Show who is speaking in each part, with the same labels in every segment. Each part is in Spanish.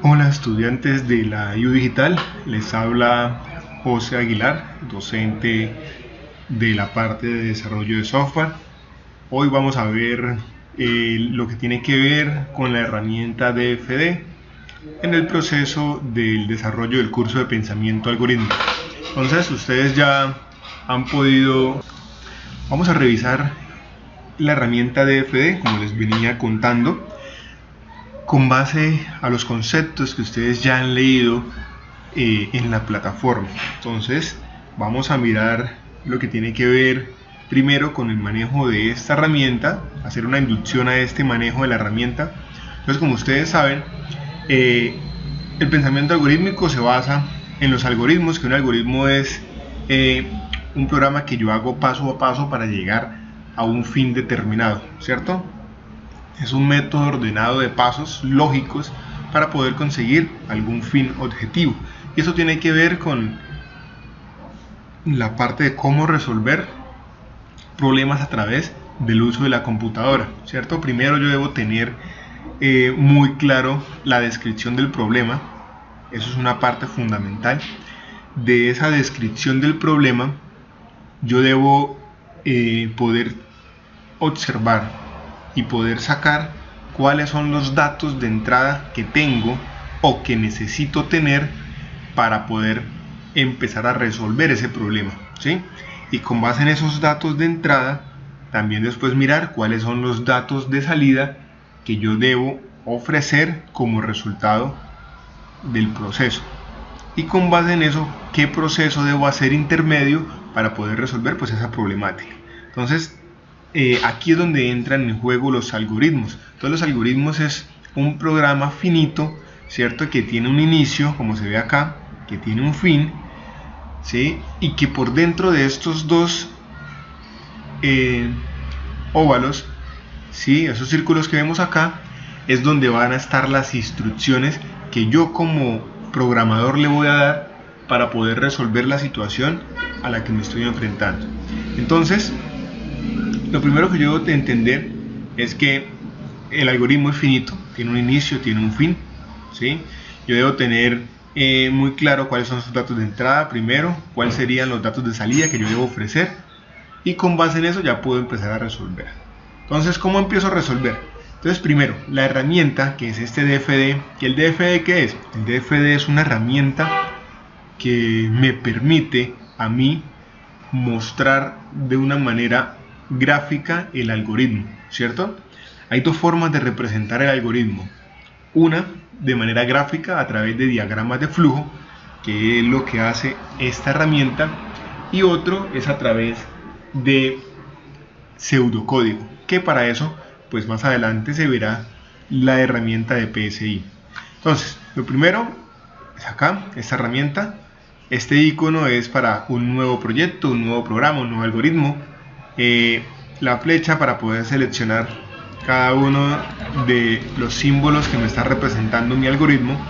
Speaker 1: Hola estudiantes de la IU Digital, les habla José Aguilar, docente de la parte de desarrollo de software. Hoy vamos a ver lo que tiene que ver con la herramienta DFD en el proceso del desarrollo del curso de pensamiento algorítmico. Entonces ustedes ya han podido, vamos a revisar la herramienta DFD como les venía contando, con base a los conceptos que ustedes ya han leído en la plataforma. Entonces vamos a mirar lo que tiene que ver primero con el manejo de esta herramienta, hacer una inducción a este manejo de la herramienta. Entonces, como ustedes saben, el pensamiento algorítmico se basa en los algoritmos, que un algoritmo es un programa que yo hago paso a paso para llegar a un fin determinado, ¿cierto? Es un método ordenado de pasos lógicos para poder conseguir algún fin objetivo. Y eso tiene que ver con la parte de cómo resolver problemas a través del uso de la computadora, ¿cierto? Primero yo debo tener muy claro la descripción del problema. Eso es una parte fundamental. De esa descripción del problema yo debo poder observar y poder sacar cuáles son los datos de entrada que tengo o que necesito tener para poder empezar a resolver ese problema, ¿sí? Y con base en esos datos de entrada, también después mirar cuáles son los datos de salida que yo debo ofrecer como resultado del proceso. Y con base en eso, qué proceso debo hacer intermedio para poder resolver pues esa problemática. Entonces, aquí es donde entran en juego los algoritmos. Entonces los algoritmos es un programa finito, ¿cierto? Que tiene un inicio, como se ve acá, que tiene un fin, ¿sí? Y que por dentro de estos dos óvalos, ¿sí? Esos círculos que vemos acá, es donde van a estar las instrucciones que yo como programador le voy a dar para poder resolver la situación a la que me estoy enfrentando. Entonces, lo primero que yo debo entender es que el algoritmo es finito, tiene un inicio, tiene un fin, ¿sí? Yo debo tener muy claro cuáles son sus datos de entrada primero, cuáles serían los datos de salida que yo debo ofrecer, y con base en eso ya puedo empezar a resolver. Entonces, ¿cómo empiezo a resolver? Entonces, primero, la herramienta que es este DFD. ¿Y el DFD qué es? El DFD es una herramienta que me permite a mí mostrar de una manera gráfica el algoritmo, ¿cierto? Hay dos formas de representar el algoritmo. Una de manera gráfica a través de diagramas de flujo, que es lo que hace esta herramienta, y otro es a través de pseudocódigo, que para eso pues más adelante se verá la herramienta de PSI. Entonces, lo primero es acá, esta herramienta. Este icono es para un nuevo proyecto, un nuevo programa, un nuevo algoritmo. La flecha para poder seleccionar cada uno de los símbolos que me está representando mi algoritmo.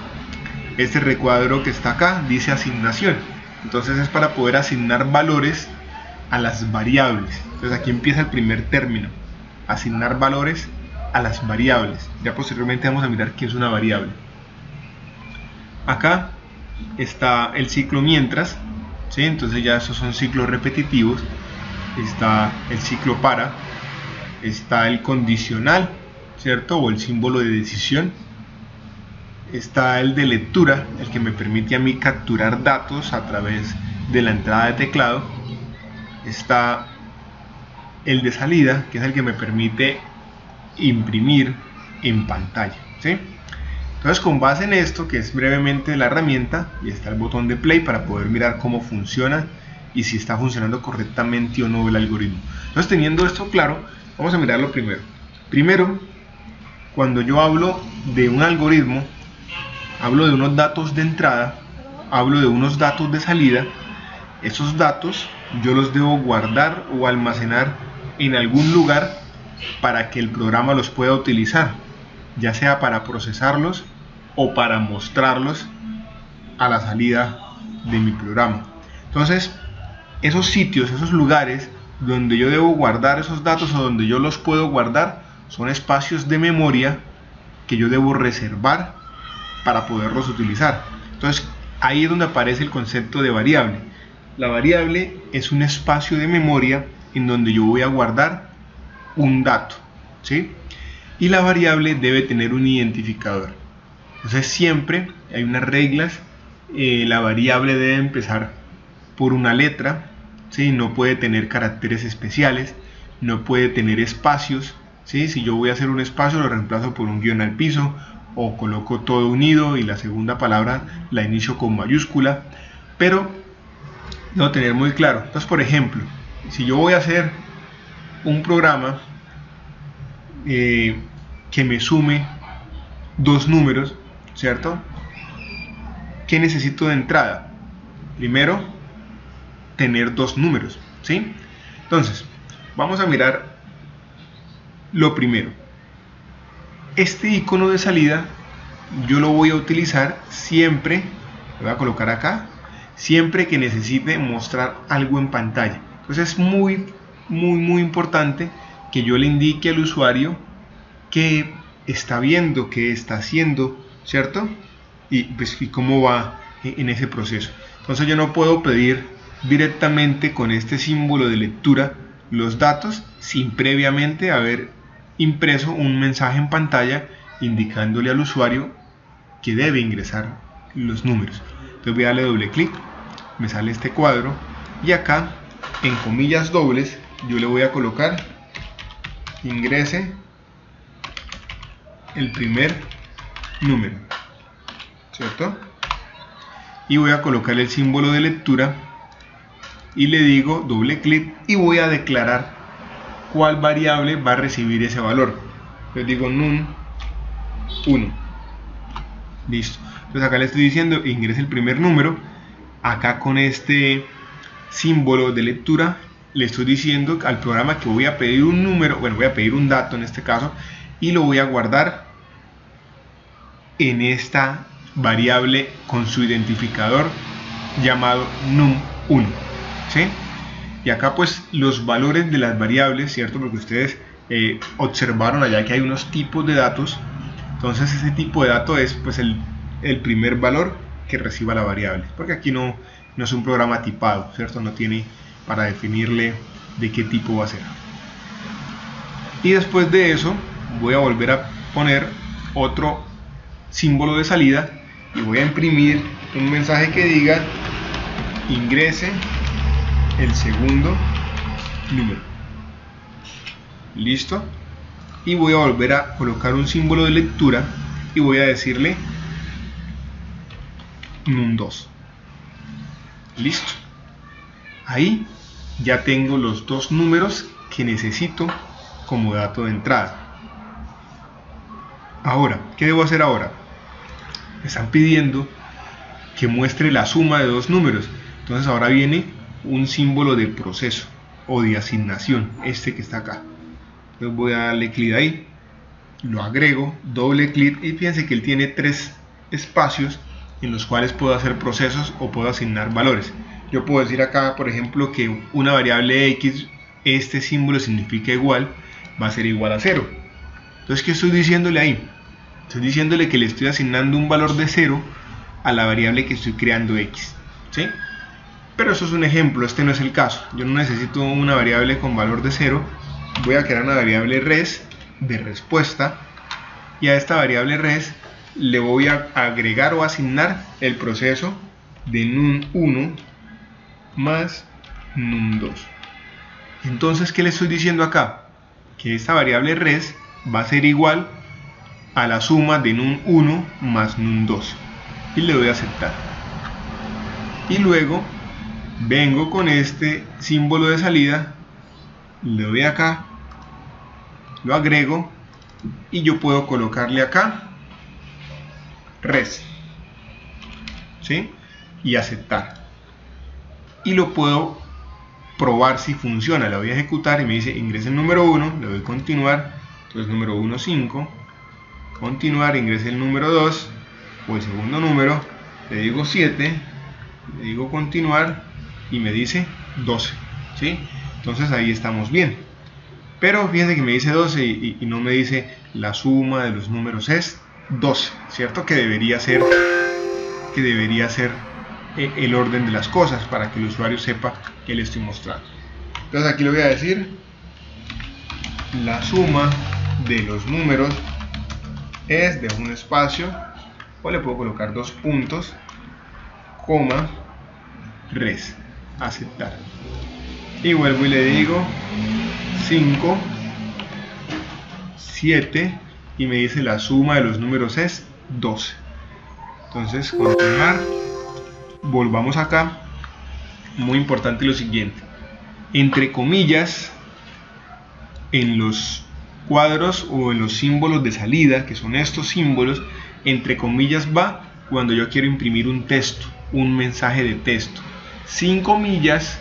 Speaker 1: Este recuadro que está acá dice asignación. Entonces es para poder asignar valores a las variables. Entonces aquí empieza el primer término, asignar valores a las variables. Ya posteriormente vamos a mirar qué es una variable. Acá está el ciclo mientras, ¿sí? Entonces ya esos son ciclos repetitivos. Está el ciclo para, está el condicional, ¿cierto? O el símbolo de decisión. Está el de lectura, el que me permite a mí capturar datos a través de la entrada de teclado. Está el de salida, que es el que me permite imprimir en pantalla, ¿sí? Entonces, con base en esto, que es brevemente la herramienta, y está el botón de play para poder mirar cómo funciona y si está funcionando correctamente o no el algoritmo. Entonces, teniendo esto claro, vamos a mirarlo primero. Primero, cuando yo hablo de un algoritmo, hablo de unos datos de entrada, hablo de unos datos de salida. Esos datos yo los debo guardar o almacenar en algún lugar para que el programa los pueda utilizar, ya sea para procesarlos o para mostrarlos a la salida de mi programa. Entonces, esos sitios, esos lugares donde yo debo guardar esos datos o donde yo los puedo guardar son espacios de memoria que yo debo reservar para poderlos utilizar. Entonces ahí es donde aparece el concepto de variable. La variable es un espacio de memoria en donde yo voy a guardar un dato, ¿sí? Y la variable debe tener un identificador. Entonces siempre hay unas reglas. La variable debe empezar por una letra, ¿sí? No puede tener caracteres especiales, no puede tener espacios, ¿sí? Si yo voy a hacer un espacio, lo reemplazo por un guión al piso, o coloco todo unido y la segunda palabra la inicio con mayúscula, pero debo tener muy claro. Entonces, por ejemplo, si yo voy a hacer un programa que me sume dos números, ¿cierto? ¿Qué necesito de entrada? Primero, tener dos números, ¿sí? Entonces, vamos a mirar lo primero. Este icono de salida yo lo voy a utilizar siempre, lo voy a colocar acá, siempre que necesite mostrar algo en pantalla. Entonces es muy importante que yo le indique al usuario qué está viendo, qué está haciendo, ¿cierto? Y cómo va en ese proceso. Entonces yo no puedo pedir directamente con este símbolo de lectura los datos sin previamente haber impreso un mensaje en pantalla indicándole al usuario que debe ingresar los números. Entonces voy a darle doble clic, me sale este cuadro y acá en comillas dobles yo le voy a colocar ingrese el primer número, ¿cierto? Y voy a colocar el símbolo de lectura y le digo doble clic y voy a declarar cuál variable va a recibir ese valor. Entonces digo num 1. Listo. Entonces acá le estoy diciendo ingrese el primer número. Acá con este símbolo de lectura le estoy diciendo al programa que voy a pedir un número, bueno, voy a pedir un dato en este caso, y lo voy a guardar en esta variable con su identificador llamado num1, ¿sí? Y acá pues los valores de las variables, ¿cierto? Porque ustedes observaron allá que hay unos tipos de datos. Entonces ese tipo de dato es pues el primer valor que reciba la variable, porque aquí no es un programa tipado, ¿cierto? No tiene para definirle de qué tipo va a ser. Y después de eso voy a volver a poner otro símbolo de salida y voy a imprimir un mensaje que diga ingrese el segundo número. Listo. Y voy a volver a colocar un símbolo de lectura y voy a decirle num2. Listo. Ahí ya tengo los dos números que necesito como dato de entrada. Ahora, ¿qué debo hacer ahora? Me están pidiendo que muestre la suma de dos números. Entonces ahora viene un símbolo de proceso o de asignación, este que está acá. Entonces voy a darle clic ahí, lo agrego, doble clic y fíjense que él tiene tres espacios en los cuales puedo hacer procesos o puedo asignar valores. Yo puedo decir acá, por ejemplo, que una variable x, este símbolo significa igual, va a ser igual a 0. Entonces, ¿qué estoy diciéndole ahí? Estoy diciéndole que le estoy asignando un valor de 0 a la variable que estoy creando x, ¿sí? Pero eso es un ejemplo, este no es el caso. Yo no necesito una variable con valor de 0. Voy a crear una variable res de respuesta y a esta variable res le voy a agregar o asignar el proceso de num1 más num2. Entonces, ¿qué le estoy diciendo acá? Que esta variable res va a ser igual a la suma de num1 más num2 y le doy a aceptar. Y luego vengo con este símbolo de salida, le doy acá, lo agrego y yo puedo colocarle acá res, ¿sí? Y aceptar. Y lo puedo probar si funciona. Le voy a ejecutar y me dice ingrese el número 1, le doy continuar, entonces número 1, 5, continuar, ingrese el número 2 o el segundo número, le digo 7, le digo continuar y me dice 12, ¿sí? Entonces ahí estamos bien. Pero fíjense que me dice 12 y no me dice la suma de los números es 12, ¿cierto? Que debería ser el orden de las cosas para que el usuario sepa que le estoy mostrando. Entonces aquí le voy a decir la suma de los números es, de un espacio, o le puedo colocar 2 puntos, coma, res, aceptar, y vuelvo y le digo 5, 7, y me dice la suma de los números es 12. Entonces continuar, volvamos acá. Muy importante lo siguiente, entre comillas en los cuadros o en los símbolos de salida, que son estos símbolos, entre comillas va cuando yo quiero imprimir un texto, un mensaje de texto. 5 comillas,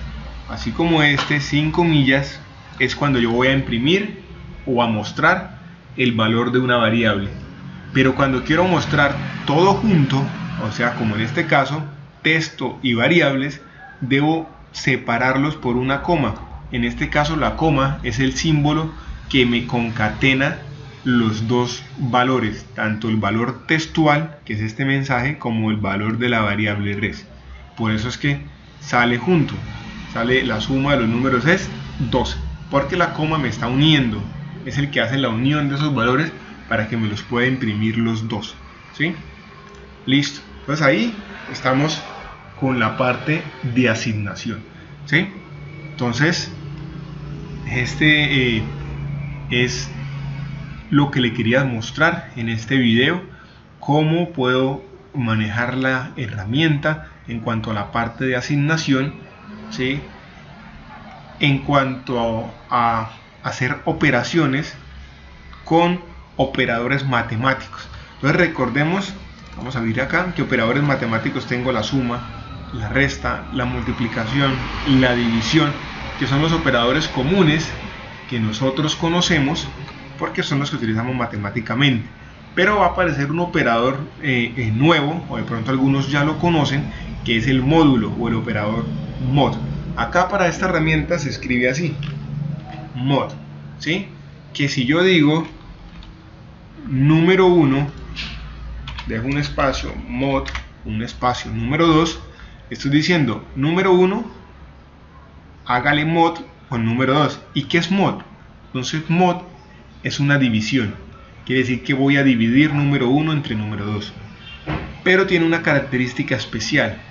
Speaker 1: así como este, 5 comillas es cuando yo voy a imprimir o a mostrar el valor de una variable. Pero cuando quiero mostrar todo junto, o sea, como en este caso, texto y variables, debo separarlos por una coma. En este caso la coma es el símbolo que me concatena los dos valores, tanto el valor textual, que es este mensaje, como el valor de la variable res. Por eso es que sale junto, sale la suma de los números es 12, porque la coma me está uniendo, es el que hace la unión de esos valores para que me los pueda imprimir los dos, ¿sí? Listo, entonces ahí estamos con la parte de asignación, ¿sí? Entonces este es lo que le quería mostrar en este video, cómo puedo manejar la herramienta en cuanto a la parte de asignación, ¿sí? En cuanto a hacer operaciones con operadores matemáticos. Entonces recordemos, vamos a abrir acá, que operadores matemáticos tengo la suma, la resta, la multiplicación y la división, que son los operadores comunes que nosotros conocemos porque son los que utilizamos matemáticamente. Pero va a aparecer un operador nuevo, o de pronto algunos ya lo conocen, que es el módulo o el operador mod. Acá para esta herramienta se escribe así, mod, ¿sí? Que si yo digo número 1, dejo un espacio, mod, un espacio, número 2, estoy diciendo número 1, hágale mod con número 2. ¿Y qué es mod? Entonces mod es una división, quiere decir que voy a dividir número 1 entre número 2, pero tiene una característica especial,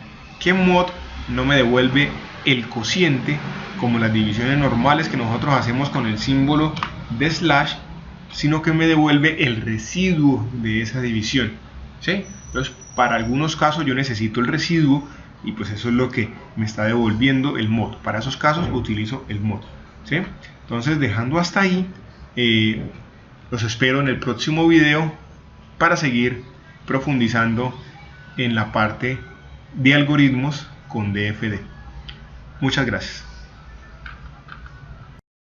Speaker 1: que mod no me devuelve el cociente como las divisiones normales que nosotros hacemos con el símbolo de slash, sino que me devuelve el residuo de esa división, ¿sí? Entonces para algunos casos yo necesito el residuo y pues eso es lo que me está devolviendo el mod. Para esos casos utilizo el mod, ¿sí? Entonces, dejando hasta ahí, los espero en el próximo video para seguir profundizando en la parte de algoritmos con DFD. Muchas gracias.